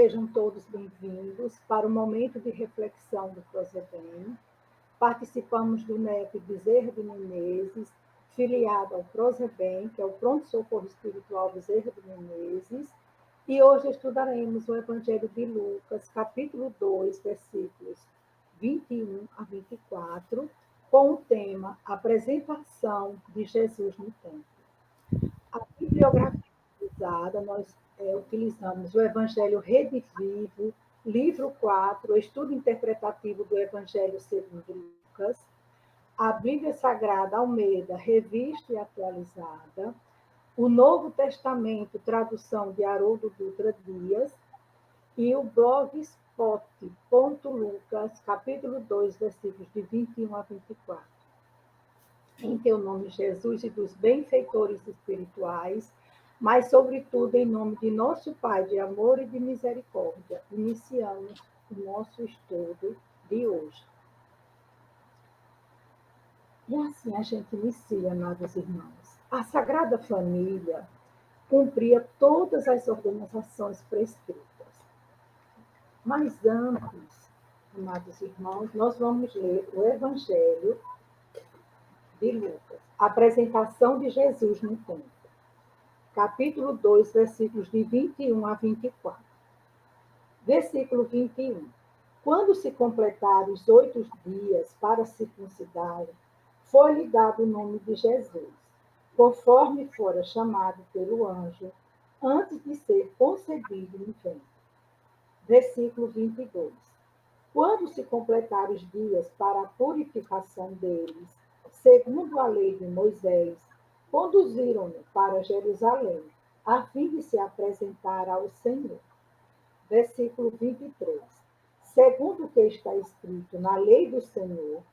Sejam todos bem-vindos para o momento de reflexão do Prosebem. Participamos do NEP Bezerra de Menezes, filiado ao Prosebem, que é o Pronto Socorro Espiritual Bezerra de Menezes, e hoje estudaremos o Evangelho de Lucas, capítulo 2, versículos 21 a 24, com o tema Apresentação de Jesus no Templo. A bibliografia utilizada, nós utilizamos o Evangelho Redivivo, livro 4, Estudo Interpretativo do Evangelho segundo Lucas, a Bíblia Sagrada Almeida, revista e atualizada, o Novo Testamento, tradução de Haroldo Dutra Dias, e o blogspot.lucas, capítulo 2, versículos de 21 a 24. Em teu nome, Jesus, e dos benfeitores espirituais, mas, sobretudo, em nome de nosso Pai de amor e de misericórdia, iniciamos o nosso estudo de hoje. E assim a gente inicia, amados irmãos. A Sagrada Família cumpria todas as organizações prescritas. Mas antes, amados irmãos, nós vamos ler o Evangelho de Lucas, a apresentação de Jesus no templo. Capítulo 2, versículos de 21 a 24. Versículo 21. Quando se completaram os 8 dias para circuncidá-lo, foi-lhe dado o nome de Jesus, conforme fora chamado pelo anjo, antes de ser concebido no ventre. Versículo 22. Quando se completaram os dias para a purificação deles, segundo a lei de Moisés, conduziram-no para Jerusalém, a fim de se apresentar ao Senhor. Versículo 23. Segundo o que está escrito na lei do Senhor,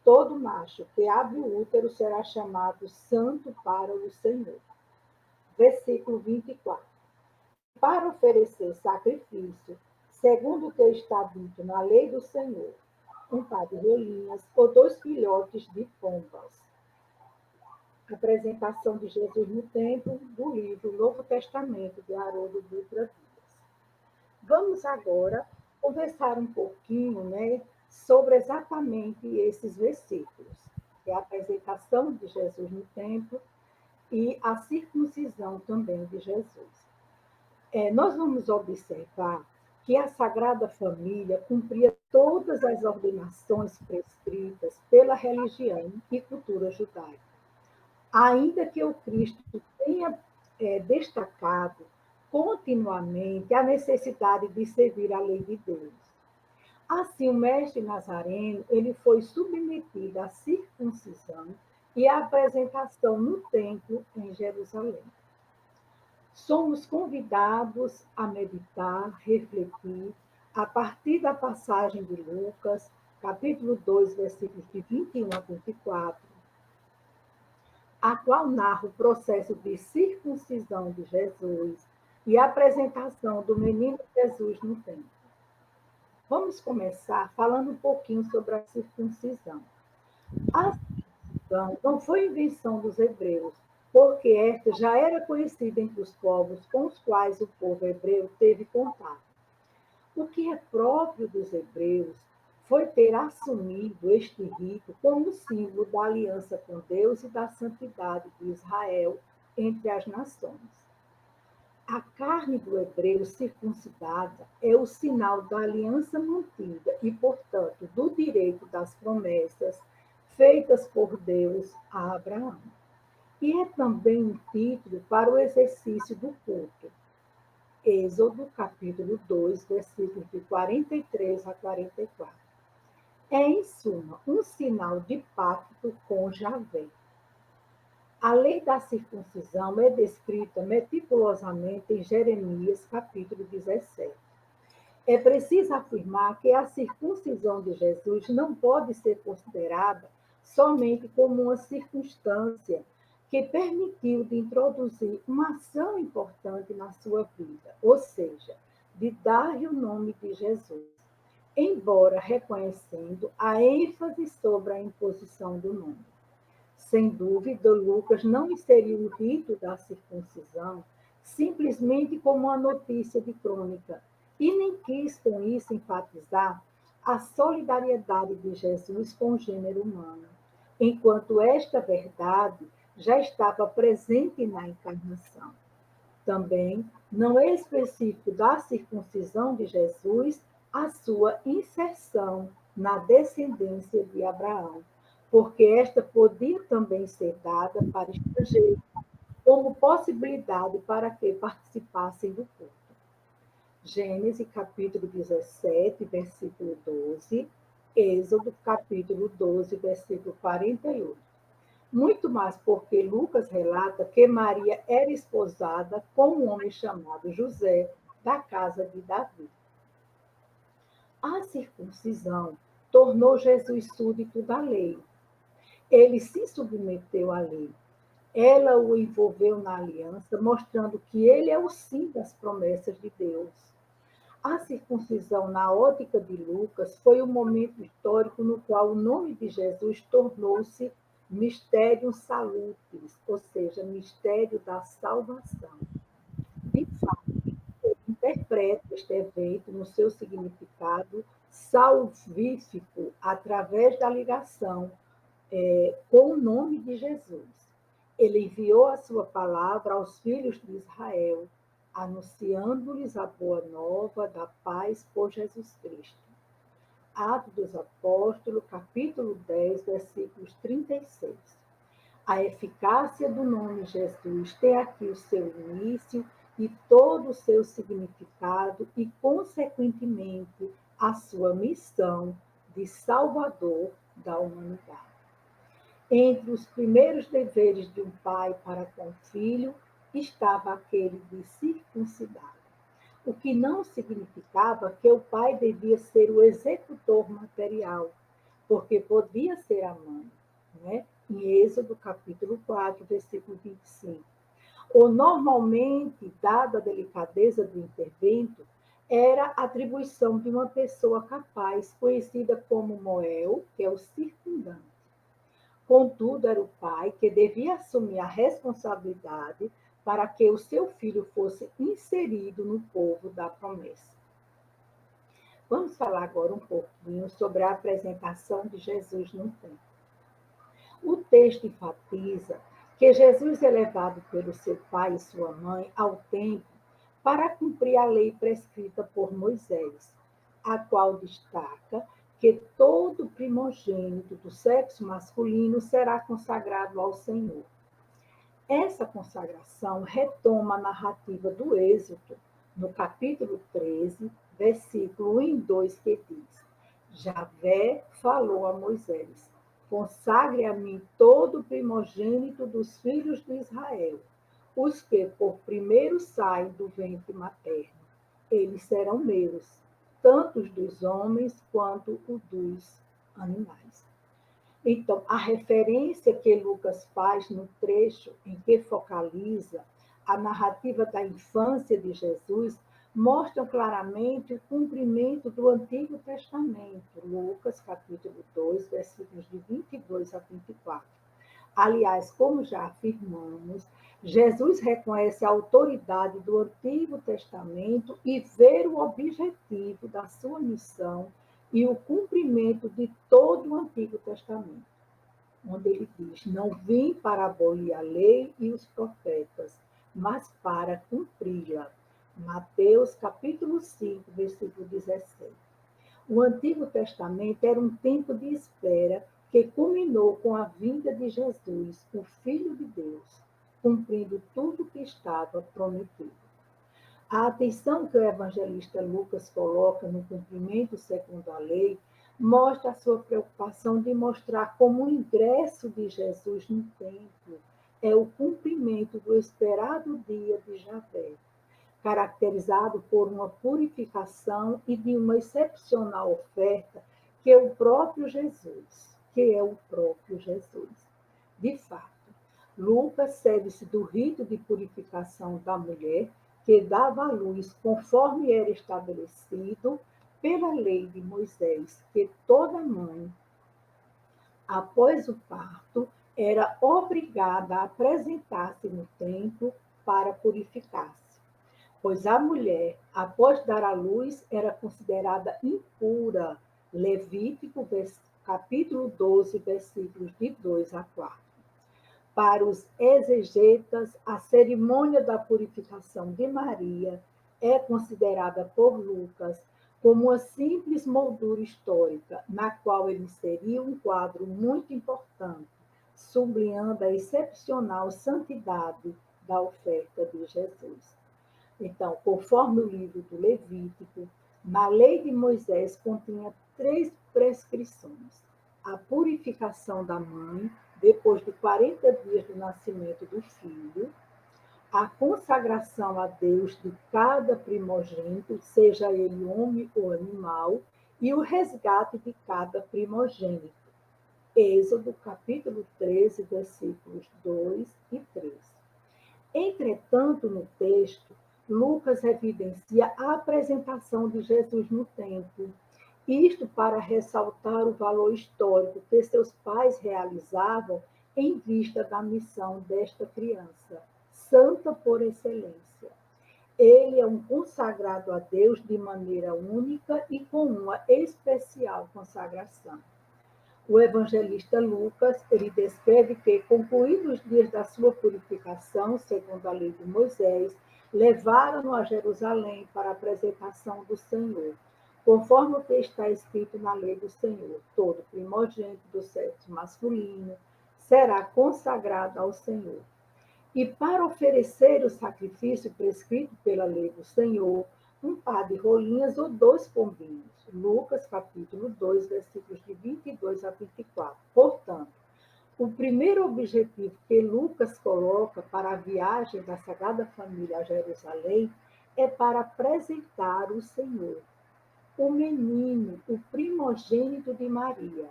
todo macho que abre o útero será chamado santo para o Senhor. Versículo 24. Para oferecer sacrifício, segundo o que está dito na lei do Senhor, um par de rolinhas ou 2 filhotes de pombas. Apresentação de Jesus no templo, do livro Novo Testamento, de Haroldo Dutra Dias. Vamos agora conversar um pouquinho, sobre exatamente esses versículos, que é a apresentação de Jesus no templo e a circuncisão também de Jesus. Nós vamos observar que a Sagrada Família cumpria todas as ordenações prescritas pela religião e cultura judaica, ainda que o Cristo tenha destacado continuamente a necessidade de servir a lei de Deus. Assim, o mestre Nazareno ele foi submetido à circuncisão e à apresentação no templo em Jerusalém. Somos convidados a meditar, refletir, a partir da passagem de Lucas, capítulo 2, versículos de 21 a 24, a qual narra o processo de circuncisão de Jesus e a apresentação do menino Jesus no templo. Vamos começar falando um pouquinho sobre a circuncisão. A circuncisão não foi invenção dos hebreus, porque esta já era conhecida entre os povos com os quais o povo hebreu teve contato. O que é próprio dos hebreus foi ter assumido este rito como símbolo da aliança com Deus e da santidade de Israel entre as nações. A carne do hebreu circuncidada é o sinal da aliança mantida e, portanto, do direito das promessas feitas por Deus a Abraão. E é também um título para o exercício do culto. Êxodo, capítulo 2, versículos de 43 a 44. É, em suma, um sinal de pacto com Javé. A lei da circuncisão é descrita meticulosamente em Jeremias, capítulo 17. É preciso afirmar que a circuncisão de Jesus não pode ser considerada somente como uma circunstância que permitiu de introduzir uma ação importante na sua vida, ou seja, de dar-lhe o nome de Jesus, embora reconhecendo a ênfase sobre a imposição do nome. Sem dúvida, Lucas não inseriu o rito da circuncisão simplesmente como uma notícia de crônica, e nem quis com isso enfatizar a solidariedade de Jesus com o gênero humano, enquanto esta verdade já estava presente na encarnação. Também não é específico da circuncisão de Jesus a sua inserção na descendência de Abraão, porque esta podia também ser dada para estrangeiros, como possibilidade para que participassem do culto. Gênesis capítulo 17, versículo 12, Êxodo capítulo 12, versículo 48. Muito mais porque Lucas relata que Maria era esposada com um homem chamado José, da casa de Davi. A circuncisão tornou Jesus súdito da lei. Ele se submeteu à lei. Ela o envolveu na aliança, mostrando que ele é o sim das promessas de Deus. A circuncisão, na ótica de Lucas, foi o momento histórico no qual o nome de Jesus tornou-se Mysterium Salutis, ou seja, mistério da salvação. De fato, ele interpreta este evento no seu significado salvífico através da ligação com o nome de Jesus. Ele enviou a sua palavra aos filhos de Israel, anunciando-lhes a boa nova da paz por Jesus Cristo. Atos dos Apóstolos, capítulo 10, versículos 36. A eficácia do nome Jesus tem aqui o seu início e todo o seu significado e, consequentemente, a sua missão de salvador da humanidade. Entre os primeiros deveres de um pai para com o filho estava aquele de circuncidar, o que não significava que o pai devia ser o executor material, porque podia ser a mãe, né? Em Êxodo capítulo 4, versículo 25. Ou normalmente, dada a delicadeza do intervento, era a atribuição de uma pessoa capaz, conhecida como Moel, que é o circundante. Contudo, era o pai que devia assumir a responsabilidade para que o seu filho fosse inserido no povo da promessa. Vamos falar agora um pouquinho sobre a apresentação de Jesus no templo. O texto enfatiza que Jesus é levado pelo seu pai e sua mãe ao templo para cumprir a lei prescrita por Moisés, a qual destaca que todo primogênito do sexo masculino será consagrado ao Senhor. Essa consagração retoma a narrativa do Êxodo, no capítulo 13, versículo 1 e 2, que diz: Javé falou a Moisés: consagre a mim todo primogênito dos filhos de Israel, os que por primeiro saem do ventre materno. Eles serão meus, tanto os dos homens quanto os dos animais. Então, a referência que Lucas faz no trecho em que focaliza a narrativa da infância de Jesus mostra claramente o cumprimento do Antigo Testamento, Lucas capítulo 2, versículos de 22 a 24. Aliás, como já afirmamos, Jesus reconhece a autoridade do Antigo Testamento e vê o objetivo da sua missão e o cumprimento de todo o Antigo Testamento, onde ele diz: não vim para abolir a lei e os profetas, mas para cumpri-la. Mateus capítulo 5, versículo 17. O Antigo Testamento era um tempo de espera que culminou com a vinda de Jesus, o Filho de Deus, cumprindo tudo o que estava prometido. A atenção que o evangelista Lucas coloca no cumprimento segundo a lei mostra a sua preocupação de mostrar como o ingresso de Jesus no templo é o cumprimento do esperado dia de Javé, caracterizado por uma purificação e de uma excepcional oferta que é o próprio Jesus, De fato, Lucas serve-se do rito de purificação da mulher que dava à luz conforme era estabelecido pela lei de Moisés, que toda mãe, após o parto, era obrigada a apresentar-se no templo para purificar-se. pois a mulher, após dar à luz, era considerada impura. Levítico, capítulo 12, versículos de 2 a 4. Para os exegetas, a cerimônia da purificação de Maria é considerada por Lucas como uma simples moldura histórica, na qual ele inseria um quadro muito importante, sublinhando a excepcional santidade da oferta de Jesus. Então, conforme o livro do Levítico, na lei de Moisés continha 3 prescrições: a purificação da mãe, depois de 40 dias do nascimento do filho, a consagração a Deus de cada primogênito, seja ele homem ou animal, e o resgate de cada primogênito. Êxodo, capítulo 13, versículos 2 e 3. Entretanto, no texto, Lucas evidencia a apresentação de Jesus no templo, isto para ressaltar o valor histórico que seus pais realizavam em vista da missão desta criança, santa por excelência. Ele é um consagrado a Deus de maneira única e com uma especial consagração. O evangelista Lucas, ele descreve que, concluídos os dias da sua purificação, segundo a lei de Moisés, levaram-no a Jerusalém para a apresentação do Senhor, conforme o que está escrito na lei do Senhor. Todo primogênito do sexo masculino será consagrado ao Senhor. E para oferecer o sacrifício prescrito pela lei do Senhor, um par de rolinhas ou 2 pombinhos. Lucas, capítulo 2, versículos de 22 a 24. Portanto, o primeiro objetivo que Lucas coloca para a viagem da Sagrada Família a Jerusalém é para apresentar o Senhor, o menino, o primogênito de Maria.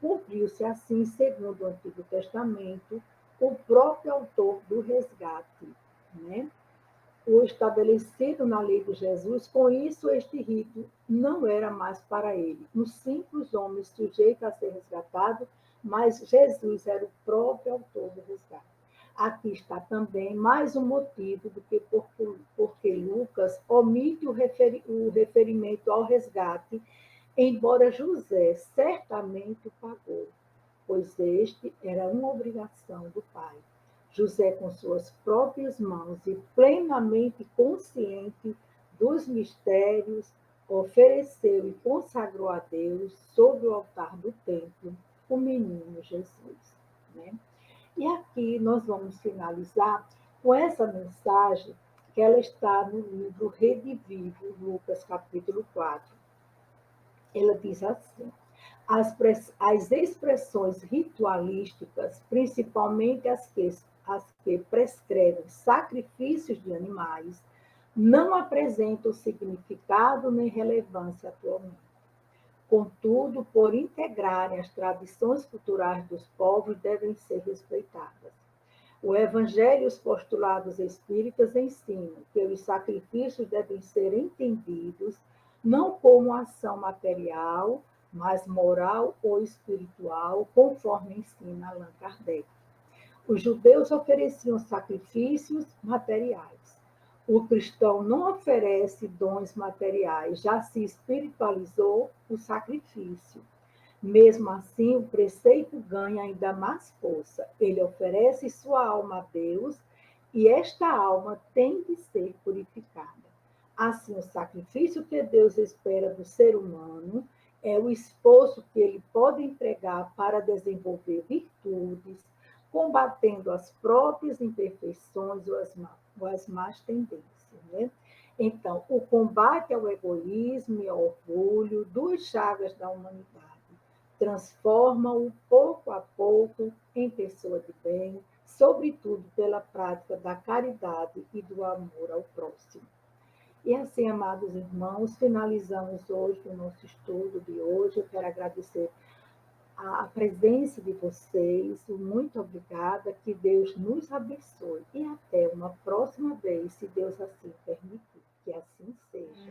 Cumpriu-se assim, segundo o Antigo Testamento, o próprio autor do resgate, né? O estabelecido na lei de Jesus, com isso este rito não era mais para ele, um simples homem sujeito a ser resgatado, mas Jesus era o próprio autor do resgate. Aqui está também mais um motivo do que porque Lucas omite o referimento ao resgate, embora José certamente o pagou, pois este era uma obrigação do pai. José, com suas próprias mãos e plenamente consciente dos mistérios, ofereceu e consagrou a Deus, sobre o altar do templo, o menino Jesus. Né? E aqui nós vamos finalizar com essa mensagem que ela está no livro Rede Vivo, Lucas capítulo 4. Ela diz assim: as expressões ritualísticas, principalmente as que prescrevem sacrifícios de animais, não apresentam significado nem relevância atualmente. Contudo, por integrarem as tradições culturais dos povos, devem ser respeitadas. O Evangelho e os postulados espíritas ensinam que os sacrifícios devem ser entendidos não como ação material, mas moral ou espiritual, conforme ensina Allan Kardec. Os judeus ofereciam sacrifícios materiais. O cristão não oferece dons materiais, já se espiritualizou o sacrifício. Mesmo assim, o preceito ganha ainda mais força. Ele oferece sua alma a Deus e esta alma tem de ser purificada. Assim, o sacrifício que Deus espera do ser humano é o esforço que ele pode entregar para desenvolver virtudes, combatendo as próprias imperfeições ou as más tendências. Né? Então, o combate ao egoísmo e ao orgulho, duas chagas da humanidade, transforma-o pouco a pouco em pessoa de bem, sobretudo pela prática da caridade e do amor ao próximo. E assim, amados irmãos, finalizamos hoje o nosso estudo de hoje. Eu quero agradecer a presença de vocês, muito obrigada, que Deus nos abençoe e até uma próxima vez, se Deus assim permitir, que assim seja.